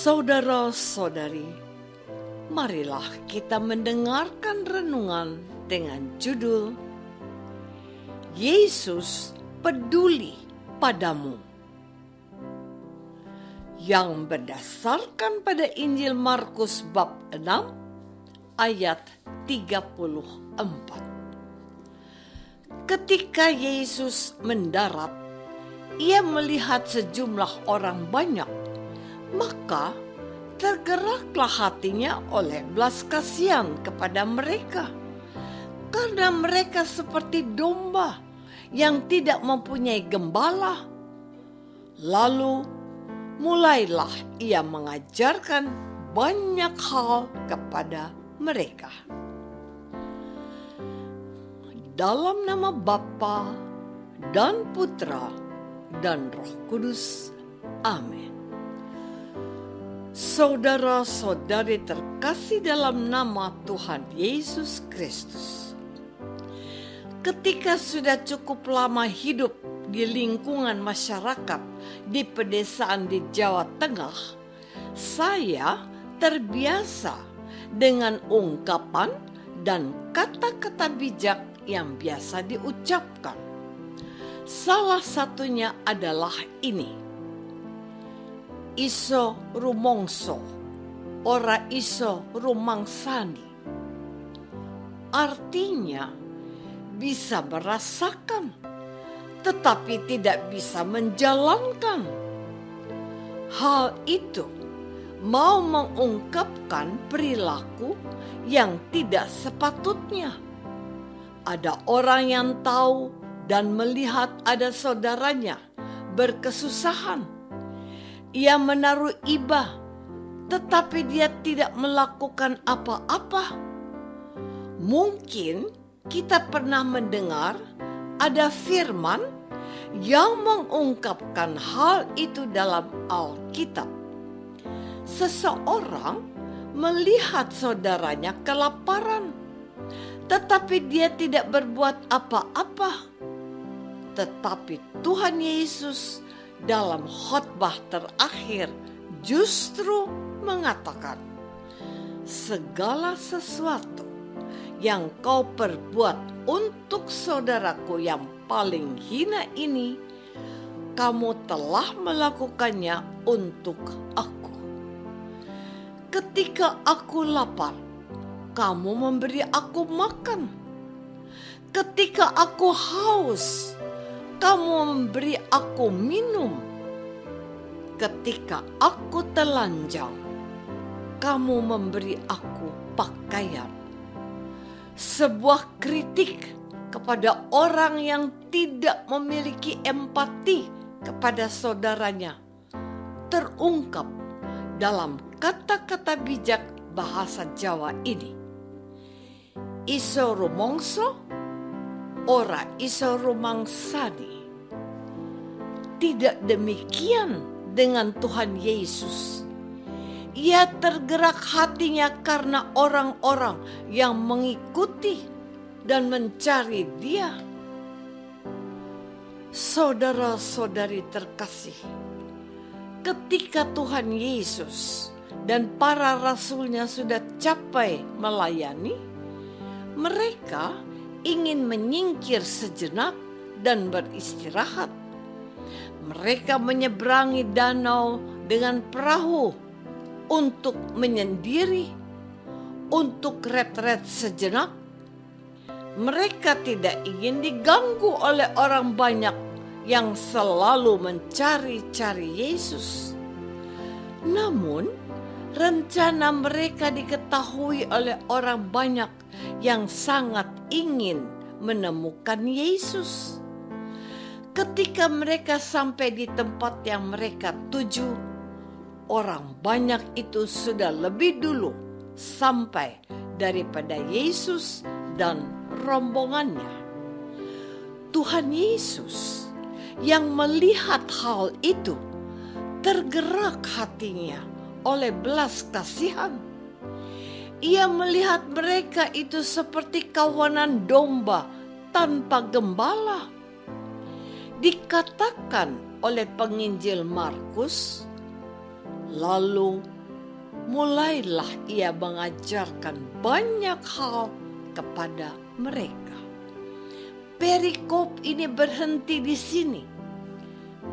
Saudara-saudari, marilah kita mendengarkan renungan dengan judul Yesus peduli padamu, yang berdasarkan pada Injil Markus bab 6 ayat 34. Ketika Yesus mendarat, ia melihat sejumlah orang banyak. Maka tergeraklah hatinya oleh belas kasihan kepada mereka, karena mereka seperti domba yang tidak mempunyai gembala. Lalu mulailah ia mengajarkan banyak hal kepada mereka. Dalam nama Bapa dan Putra dan Roh Kudus. Amin. Saudara-saudari terkasih dalam nama Tuhan Yesus Kristus, ketika sudah cukup lama hidup di lingkungan masyarakat di pedesaan di Jawa Tengah, saya terbiasa dengan ungkapan dan kata-kata bijak yang biasa diucapkan. Salah satunya adalah ini: iso rumongso, ora iso rumangsani. Artinya, bisa merasakan, tetapi tidak bisa menjalankan. Hal itu mau mengungkapkan perilaku yang tidak sepatutnya. Ada orang yang tahu dan melihat ada saudaranya berkesusahan. Ia menaruh iba, tetapi dia tidak melakukan apa-apa. Mungkin kita pernah mendengar ada firman yang mengungkapkan hal itu dalam Alkitab. Seseorang melihat saudaranya kelaparan, tetapi dia tidak berbuat apa-apa. Tetapi Tuhan Yesus dalam khotbah terakhir justru mengatakan, segala sesuatu yang kau perbuat untuk saudaraku yang paling hina ini, kamu telah melakukannya untuk aku. Ketika aku lapar, kamu memberi aku makan. Ketika aku haus, kamu memberi aku minum. Ketika aku telanjang, kamu memberi aku pakaian. Sebuah kritik kepada orang yang tidak memiliki empati kepada saudaranya terungkap dalam kata-kata bijak bahasa Jawa ini. Iso rumongso, ora iso rumangsani. Tidak demikian dengan Tuhan Yesus. Ia tergerak hatinya karena orang-orang yang mengikuti dan mencari Dia. Saudara-saudari terkasih, ketika Tuhan Yesus dan para rasulnya sudah capai melayani, mereka ingin menyingkir sejenak dan beristirahat. Mereka menyeberangi danau dengan perahu untuk menyendiri, untuk retret sejenak. Mereka tidak ingin diganggu oleh orang banyak yang selalu mencari-cari Yesus. Namun, rencana mereka diketahui oleh orang banyak yang sangat ingin menemukan Yesus. Ketika mereka sampai di tempat yang mereka tuju, orang banyak itu sudah lebih dulu sampai daripada Yesus dan rombongannya. Tuhan Yesus yang melihat hal itu tergerak hatinya oleh belas kasihan. Ia melihat mereka itu seperti kawanan domba tanpa gembala. Dikatakan oleh penginjil Markus, lalu mulailah ia mengajarkan banyak hal kepada mereka. Perikop ini berhenti di sini,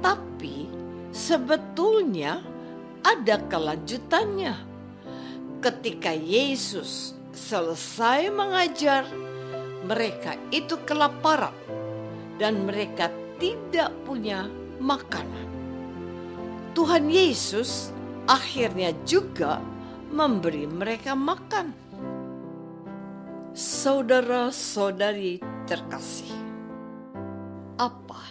tapi sebetulnya ada kelanjutannya. Ketika Yesus selesai mengajar, mereka itu kelaparan dan mereka tidak punya makanan. Tuhan Yesus akhirnya juga memberi mereka makan. Saudara-saudari terkasih, apa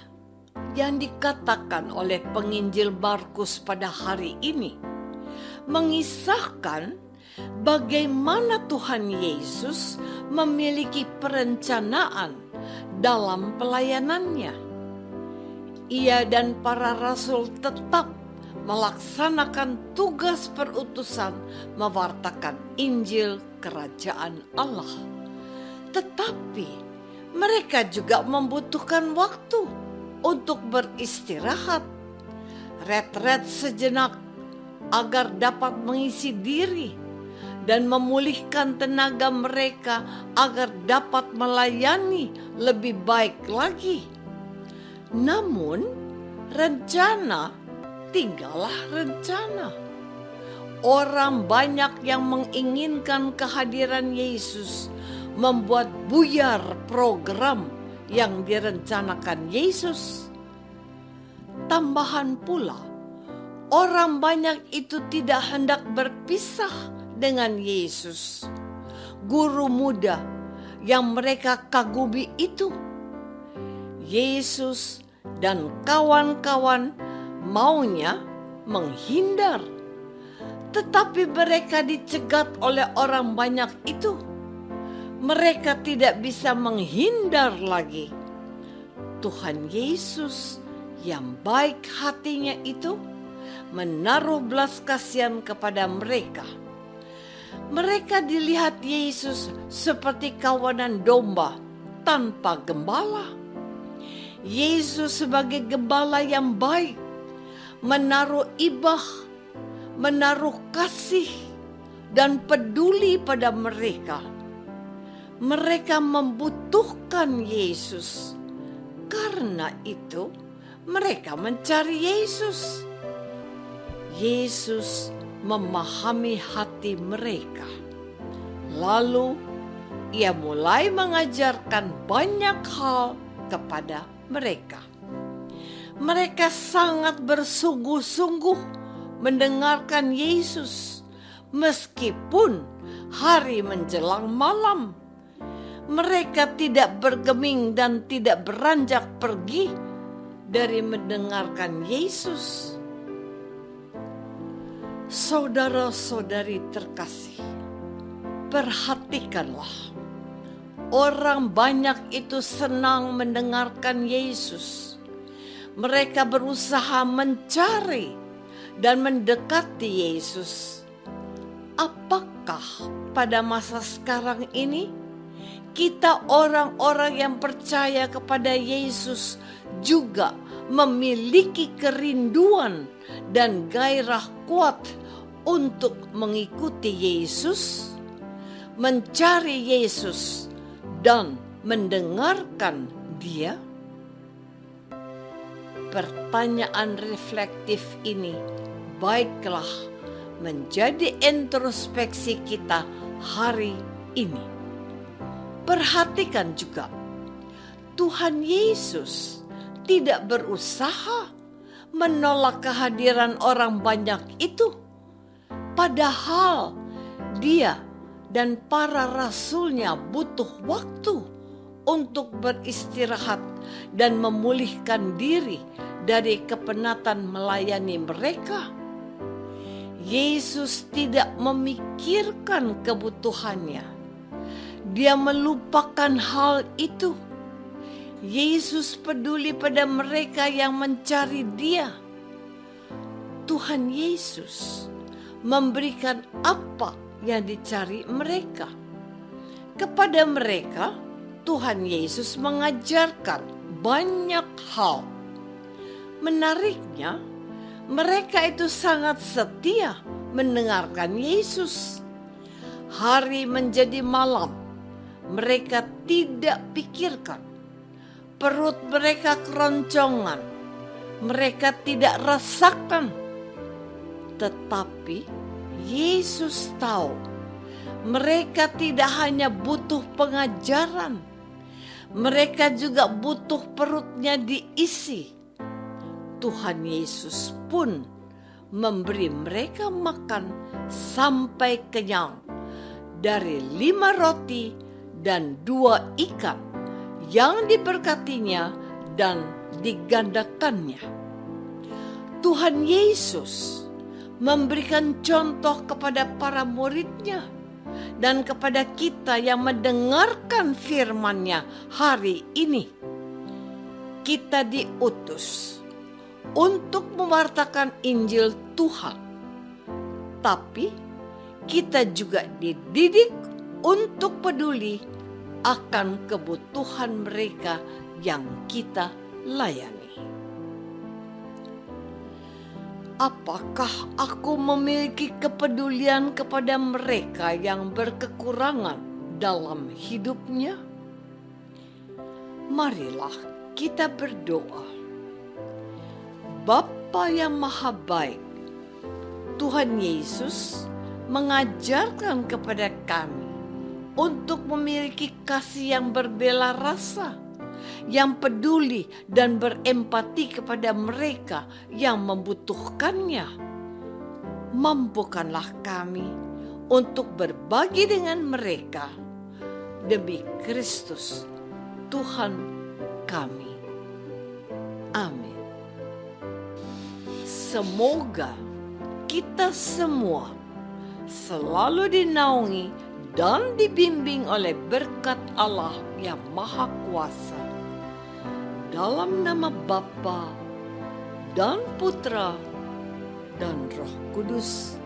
yang dikatakan oleh penginjil Markus pada hari ini mengisahkan bagaimana Tuhan Yesus memiliki perencanaan dalam pelayanannya. Ia dan para rasul tetap melaksanakan tugas perutusan mewartakan Injil Kerajaan Allah. Tetapi mereka juga membutuhkan waktu untuk beristirahat, retret sejenak agar dapat mengisi diri dan memulihkan tenaga mereka agar dapat melayani lebih baik lagi. Namun, rencana tinggallah rencana. Orang banyak yang menginginkan kehadiran Yesus membuat buyar program yang direncanakan Yesus. Tambahan pula, orang banyak itu tidak hendak berpisah dengan Yesus, guru muda yang mereka kagumi itu. Yesus dan kawan-kawan maunya menghindar, tetapi mereka dicegat oleh orang banyak itu. Mereka tidak bisa menghindar lagi. Tuhan Yesus yang baik hatinya itu menaruh belas kasihan kepada mereka. Mereka dilihat Yesus seperti kawanan domba tanpa gembala. Yesus sebagai gembala yang baik menaruh ibah, menaruh kasih dan peduli pada mereka. Mereka membutuhkan Yesus. Karena itu mereka mencari Yesus. Yesus memahami hati mereka. Lalu ia mulai mengajarkan banyak hal kepada mereka. Mereka sangat bersungguh-sungguh mendengarkan Yesus meskipun hari menjelang malam. Mereka tidak bergeming dan tidak beranjak pergi dari mendengarkan Yesus. Saudara-saudari terkasih, perhatikanlah. Orang banyak itu senang mendengarkan Yesus. Mereka berusaha mencari dan mendekati Yesus. Apakah pada masa sekarang ini kita orang-orang yang percaya kepada Yesus juga memiliki kerinduan dan gairah kuat untuk mengikuti Yesus, mencari Yesus, dan mendengarkan Dia? Pertanyaan reflektif ini baiklah menjadi introspeksi kita hari ini. Perhatikan juga, Tuhan Yesus tidak berusaha menolak kehadiran orang banyak itu. Padahal Dia dan para rasulnya butuh waktu untuk beristirahat dan memulihkan diri dari kepenatan melayani mereka. Yesus tidak memikirkan kebutuhannya. Dia melupakan hal itu. Yesus peduli pada mereka yang mencari Dia. Tuhan Yesus memberikan apa yang dicari mereka. Kepada mereka, Tuhan Yesus mengajarkan banyak hal. Menariknya, mereka itu sangat setia mendengarkan Yesus. Hari menjadi malam, mereka tidak pikirkan. Perut mereka keroncongan, mereka tidak rasakan. Tetapi Yesus tahu mereka tidak hanya butuh pengajaran, mereka juga butuh perutnya diisi. Tuhan Yesus pun memberi mereka makan sampai kenyang dari 5 roti dan 2 ikan yang diberkatinya dan digandakannya. Tuhan Yesus memberikan contoh kepada para muridnya dan kepada kita yang mendengarkan firman-Nya hari ini. Kita diutus untuk mewartakan Injil Tuhan, tapi kita juga dididik untuk peduli akan kebutuhan mereka yang kita layani. Apakah aku memiliki kepedulian kepada mereka yang berkekurangan dalam hidupnya? Marilah kita berdoa. Bapa yang Maha Baik, Tuhan Yesus mengajarkan kepada kami untuk memiliki kasih yang berbela rasa, yang peduli dan berempati kepada mereka yang membutuhkannya. Mampukanlah kami untuk berbagi dengan mereka demi Kristus Tuhan kami. Amin. Semoga kita semua selalu dinaungi dan dibimbing oleh berkat Allah yang Maha Kuasa. Dalam nama Bapa dan Putra dan Roh Kudus.